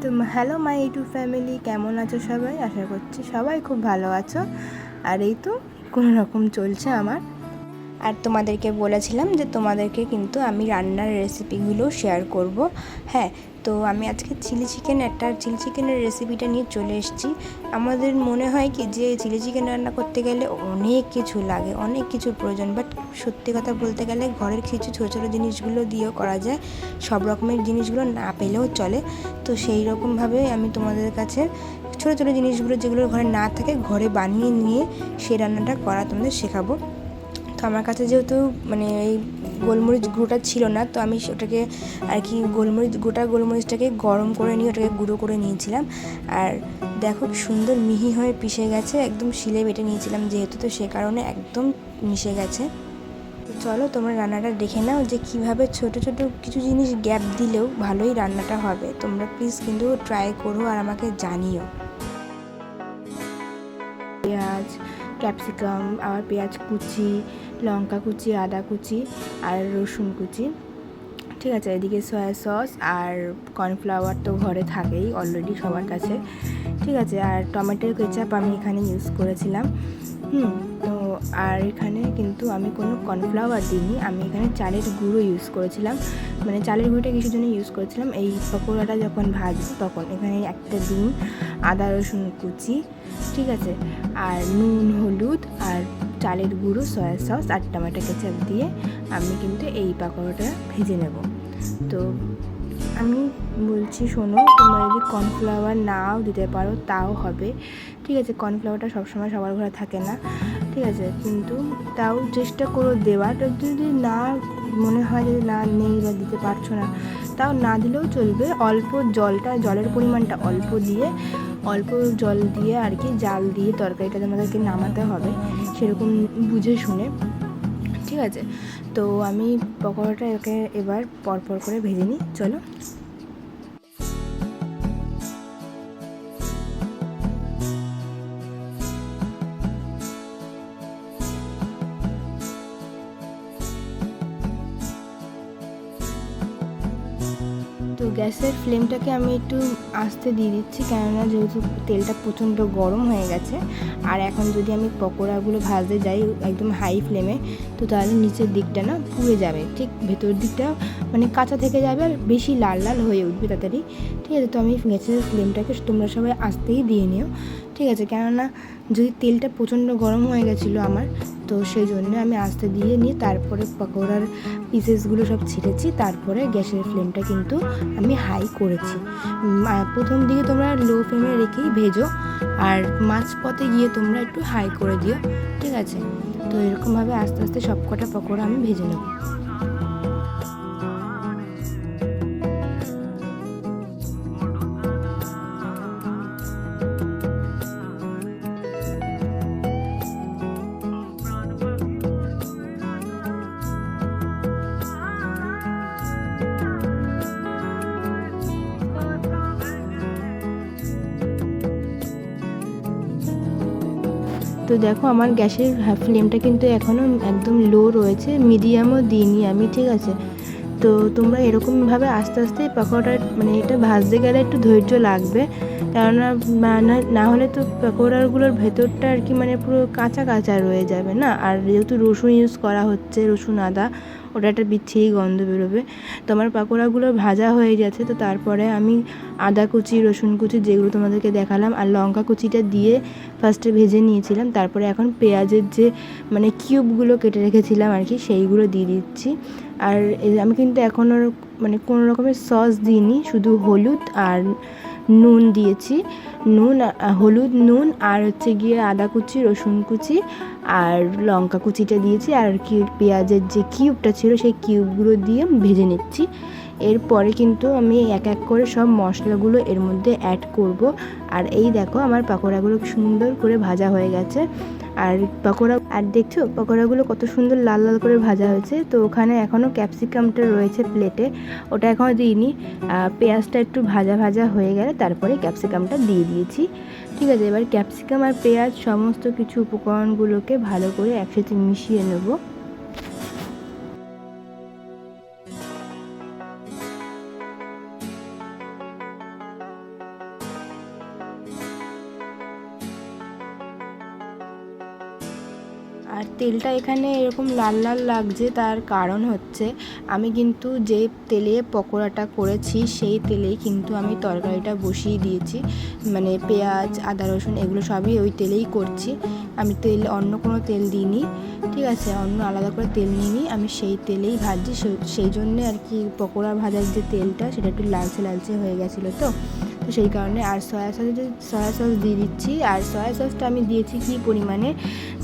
তো hello my YouTube family, কেমন আছো সবাই? আশা করছি সবাই খুব ভালো আছো। আর এই তো কোনো রকম চলছে আমার। আর তোমাদেরকে বলেছিলাম যে তোমাদেরকে কিন্তু আমি রান্নার রেসিপিগুলো শেয়ার করব। হ্যাঁ, তো আমি আজকে চিলি চিকেনের রেসিপিটা নিয়ে চলে এসেছি। আমাদের মনে হয় কি যে চিলি চিকেন রান্না করতে গেলে অনেক কিছু লাগে, অনেক কিছুর প্রয়োজন, বাট সত্যি কথা বলতে গেলে ঘরের কিছু ছোটো ছোটো জিনিসগুলো দিয়েও করা যায়, সব রকমের জিনিসগুলো না পেলেও চলে। তো সেই রকমভাবে আমি তোমাদের কাছে ছোটো ছোটো জিনিসগুলো যেগুলো ঘরে না থাকে ঘরে বানিয়ে নিয়ে সেই রান্নাটা করা তোমাদের শেখাবো। তো আমার কাছে যেহেতু এই গোলমরিচ গুঁড়োটা ছিল না, তো আমি ওটাকে আর কি গোলমরিচটাকে গরম করে নিয়ে ওটাকে গুঁড়ো করে নিয়েছিলাম। আর দেখো সুন্দর মিহি হয়ে পিষে গেছে, একদম শিলে বেটে নিয়েছিলাম যেহেতু, তো সে কারণে একদম মিশে গেছে। তো চলো তোমরা রান্নাটা দেখে নাও যে কীভাবে ছোট ছোট কিছু জিনিস গ্যাপ দিলেও ভালোই রান্নাটা হবে। তোমরা প্লিজ কিন্তু ট্রাই করো আর আমাকে জানিও। পেঁয়াজ, ক্যাপসিকাম, আবার পেঁয়াজ কুচি, লঙ্কা কুচি, আদা কুচি আর রসুন কুচি, ঠিক আছে। এদিকে সয়া সস আর কর্নফ্লাওয়ার তো ঘরে থাকেই অলরেডি সবার কাছে, ঠিক আছে। আর টমেটোর কেচাপ আমি এখানে ইউজ করেছিলাম। তো আর এখানে কিন্তু আমি কোনো কর্নফ্লাওয়ার দিইনি, আমি এখানে চালের গুঁড়ো ইউজ করেছিলাম। চালের গুঁড়োটা কিছুর জন্য ইউজ করেছিলাম, এই পকোড়াটা যখন ভাজবো তখন। এখানে একটা ডিম, আদা রসুন কুচি, ঠিক আছে, আর নুন, হলুদ আর চালের গুঁড়ো, সয়া সস আর টমেটো কেচাপ দিয়ে আমি কিন্তু এই পকোড়াটা ভেজে নেব। তো আমি বলছি শোনো, তোমরা যদি কর্নফ্লাওয়ার নাও দিতে পারো তাও হবে, ঠিক আছে। কর্নফ্লাওয়ারটা সবসময় সবার ঘরে থাকে না, ঠিক আছে, কিন্তু তাও চেষ্টা করো দেওয়ার। যদি না মনে হয় যে না নেই বা দিতে পারছো না, তাও না দিলেও চলবে। জলের পরিমাণটা অল্প জল দিয়ে আর কি, জাল দিয়ে তরকারিটা আমাদেরকে নামাতে হবে সেরকম বুঝে শুনে, ঠিক আছে। তো আমি পকোড়াটা এবার পরপর করে ভেজে নিই, চলো। তো গ্যাসের ফ্লেমটাকে আমি একটু আস্তে দিয়ে দিচ্ছি, কেননা যেহেতু তেলটা প্রচণ্ড গরম হয়ে গেছে। আর এখন যদি আমি পকোড়াগুলো ভাজতে যাই একদম হাই ফ্লেমে, তো তাহলে নিচের দিকটা না পুড়ে যাবে, ঠিক ভেতর দিকটা কাঁচা থেকে যাবে আর বেশি লাল লাল হয়ে উঠবে তাড়াতাড়ি, ঠিক আছে। তো আমি গ্যাসের ফ্লেমটাকে তোমরা সবাই আস্তেই দিয়ে নিও, ঠিক আছে। কেননা যদি তেলটা প্রচণ্ড গরম হয়ে গেছিলো আমার, তো সেই জন্য আমি আস্তে দিয়ে নিয়ে তারপরে পকোড়ার পিসেসগুলো সব ছেড়েছি, তারপরে গ্যাসের ফ্লেমটা কিন্তু আমি হাই করেছি। প্রথম দিকে তোমরা লো ফ্লেমে রেখেই ভেজো, আর মাঝপথে গিয়ে তোমরা একটু হাই করে দিও, ঠিক আছে। তো এরকমভাবে আস্তে আস্তে সবকটা পকোড়া আমি ভেজে নেব। তো দেখো আমার গ্যাসের ফ্লেমটা কিন্তু এখনও একদম লো রয়েছে, মিডিয়ামও দিইনি আমি, ঠিক আছে। তো তোমরা এরকমভাবে আস্তে আস্তে পকোড়া এটা ভাজতে গেলে একটু ধৈর্য লাগবে, কেননা না হলে তো পকোড়াগুলোর ভেতরটা আর কি পুরো কাঁচা কাঁচা রয়ে যাবে না। আর যেহেতু রসুন ইউজ করা হচ্ছে, রসুন আদা, ওটা একটা বিচ্ছিরি গন্ধ বেরোবে। তো আমার পকোড়াগুলো ভাজা হয়ে গেছে, তো তারপরে আমি আদা কুচি, রসুন কুচি যেগুলো তোমাদেরকে দেখালাম আর লঙ্কা কুচিটা দিয়ে ফার্স্টে ভেজে নিয়েছিলাম। তারপরে এখন পেঁয়াজের যে কিউবগুলো কেটে রেখেছিলাম আর কি, সেইগুলো দিয়ে দিচ্ছি। আর আমি কিন্তু এখনও কোনো রকমের সস দিইনি, শুধু হলুদ আর নুন দিয়েছি। হলুদ, নুন আর গিয়ে আদা কুচি, রসুন কুচি আর লঙ্কা কুচিটা দিয়েছি। আর কি পেঁয়াজের যে কিউবটা ছিল সেই কিউবগুলো দিয়ে ভেজে নিচ্ছি। এরপরে কিন্তু আমি এক এক করে সব মশলাগুলো এর মধ্যে অ্যাড করব। আর এই দেখো আমার পকোড়াগুলো সুন্দর করে ভাজা হয়ে গেছে। আর দেখছো পকোড়াগুলো কত সুন্দর লাল লাল করে ভাজা হয়েছে। তো ওখানে এখনও ক্যাপসিকামটা রয়েছে প্লেটে, ওটা এখনও দিইনি। পেঁয়াজটা একটু ভাজা ভাজা হয়ে গেলে তারপরে ক্যাপসিকামটা দিয়ে দিয়েছি, ঠিক আছে। এবার ক্যাপসিকাম আর পেঁয়াজ সমস্ত কিছু উপকরণগুলোকে ভালো করে একসাথে মিশিয়ে নেব। আর তেলটা এখানে এরকম লাল লাল লাগছে, তার কারণ হচ্ছে আমি কিন্তু যে তেলে পকোড়াটা করেছি সেই তেলেই কিন্তু আমি তরকারিটা বসিয়ে দিয়েছি, মানে পেঁয়াজ আদা রসুন এগুলো সবই ওই তেলেই করছি। আমি অন্য কোনো তেল দিইনি, ঠিক আছে, অন্য আলাদা করে তেল নিইনি, আমি সেই তেলেই ভাজছি। সেই জন্যে আর কি পকোড়া ভাজার যে তেলটা সেটা একটু লালচে লালচে হয়ে গেছিলো, তো সেই কারণে। আর সয়া সস দিয়ে দিচ্ছি। আর সয়া সসটা আমি দিয়েছি কি পরিমাণে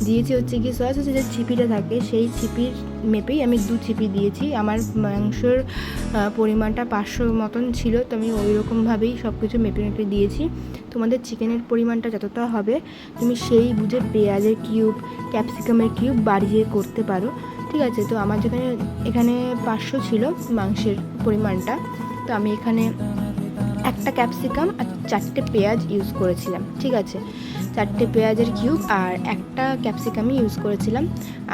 দিয়েছি হচ্ছে কি, সয়া সসের যে ছিপিটা থাকে সেই ছিপির মেপেই আমি 2 ছিপি দিয়েছি। আমার মাংসর পরিমাণটা 500 মতন ছিল, তো আমি ওই রকমভাবেই সব কিছু মেপে মেপে দিয়েছি। তোমাদের চিকেনের পরিমাণটা যতটা হবে তুমি সেই বুঝে পেঁয়াজের কিউব ক্যাপসিকামের কিউব বাড়িয়ে করতে পারো, ঠিক আছে। তো আমার এখানে 500 ছিল মাংসের পরিমাণটা, তো আমি এখানে একটা ক্যাপসিকাম আর 4টে পেঁয়াজ ইউজ করেছিলাম, ঠিক আছে, 4টে পেঁয়াজের কিউব আর একটা ক্যাপসিকামই ইউজ করেছিলাম।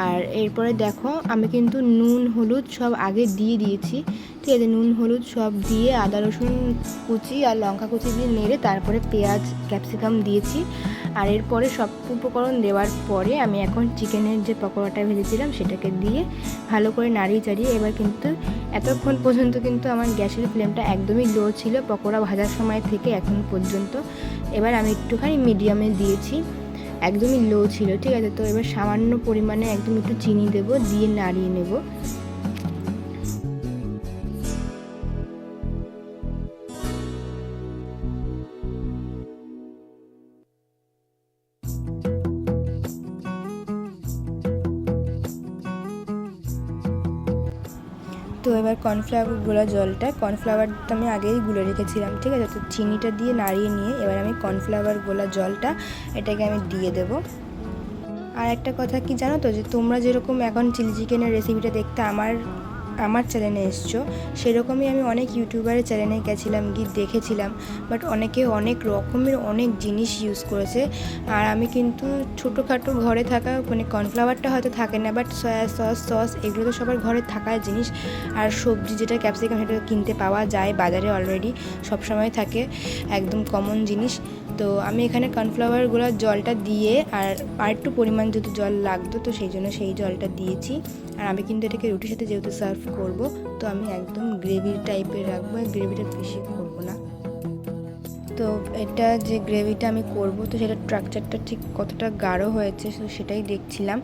আর এরপরে দেখো আমি কিন্তু নুন হলুদ সব আগে দিয়ে দিয়েছি, ঠিক আছে, নুন হলুদ সব দিয়ে আদা রসুন কুচি আর লঙ্কা কুচি দিয়ে নেড়ে তারপরে পেঁয়াজ ক্যাপসিকাম দিয়েছি। আর এরপরে সব উপকরণ দেওয়ার পরে আমি এখন চিকেনের যে পকোড়াটা ভেজেছিলাম সেটাকে দিয়ে ভালো করে নাড়িয়ে চাড়িয়ে, এবার কিন্তু এতক্ষণ পর্যন্ত কিন্তু আমার গ্যাসের ফ্লেমটা একদমই লো ছিল পকোড়া ভাজার সময় থেকে এখন পর্যন্ত। এবার আমি একটুখানি মিডিয়ামে দিয়েছি, একদমই লো ছিল, ঠিক আছে। তো এবার সামান্য পরিমাণে একদম একটু চিনি দেবো, দিয়ে নাড়িয়ে নেব। তো এবার কর্নফ্লাওয়ারটা আমি আগেই গুলে রেখেছিলাম, ঠিক আছে। তো চিনিটা দিয়ে নাড়িয়ে নিয়ে এবার আমি কর্নফ্লাওয়ার গোলা জলটা এটাকে আমি দিয়ে দেবো। আর একটা কথা কি জানো তো, যে তোমরা যেরকম এখন চিলি চিকেনের রেসিপিটা দেখতে আমার চ্যানেলে এসছো, সেরকমই আমি অনেক ইউটিউবারের চ্যানেলে গেছিলাম, গিয়ে দেখেছিলাম, বাট অনেকে অনেক রকমের অনেক জিনিস ইউজ করেছে। আর আমি কিন্তু ছোটোখাটো ঘরে থাকা, মানে কর্নফ্লাওয়ারটা হয়তো থাকে না, বাট সয়া সস এগুলো তো সবার ঘরে থাকার জিনিস। আর সবজি যেটা ক্যাপসিকাম সেটা কিনতে পাওয়া যায় বাজারে অলরেডি, সবসময় থাকে, একদম কমন জিনিস। তো আমি এখানে কর্নফ্লাওয়ারগুলো জলটা দিয়ে আর একটু পরিমাণ যেহেতু জল লাগতো, তো সেই জন্য সেই জলটা দিয়েছি। আর আমি কিন্তু এটাকে রুটির সাথে যেহেতু সার্ভ করব, তো আমি একদম গ্রেভি টাইপের রাখবো, গ্রেভিটা বেশি করবো না। তো এটা যে গ্রেভিটা আমি করব, তো সেটা স্ট্রাকচারটা ঠিক কতটা গাঢ় হয়েছে তো সেটাই দেখছিলাম।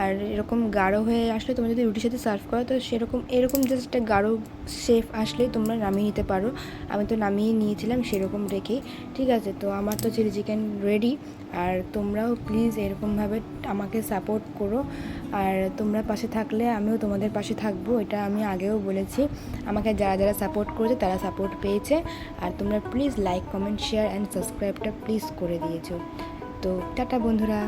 আর এরকম গাঢ় হয়ে আসলে তোমরা যদি রুটির সাথে সার্ভ করো, তো এরকম জাস্ট একটা গাঢ় শেফ আসলেই তোমরা নামিয়ে নিতে পারো। আমি তো নামিয়ে নিয়েছিলাম সেরকম রেখেই, ঠিক আছে। তো আমার তো চিলি চিকেন রেডি। আর তোমরাও প্লিজ এরকমভাবে আমাকে সাপোর্ট করো, আর তোমরা পাশে থাকলে আমিও তোমাদের পাশে থাকবো, এটা আমি আগেও বলেছি। আমাকে যারা যারা সাপোর্ট করেছে তারা সাপোর্ট পেয়েছে। আর তোমরা please like comment share and সাবস্ক্রাইবটা প্লিজ করে দিয়েছো। তো টাটা বন্ধুরা।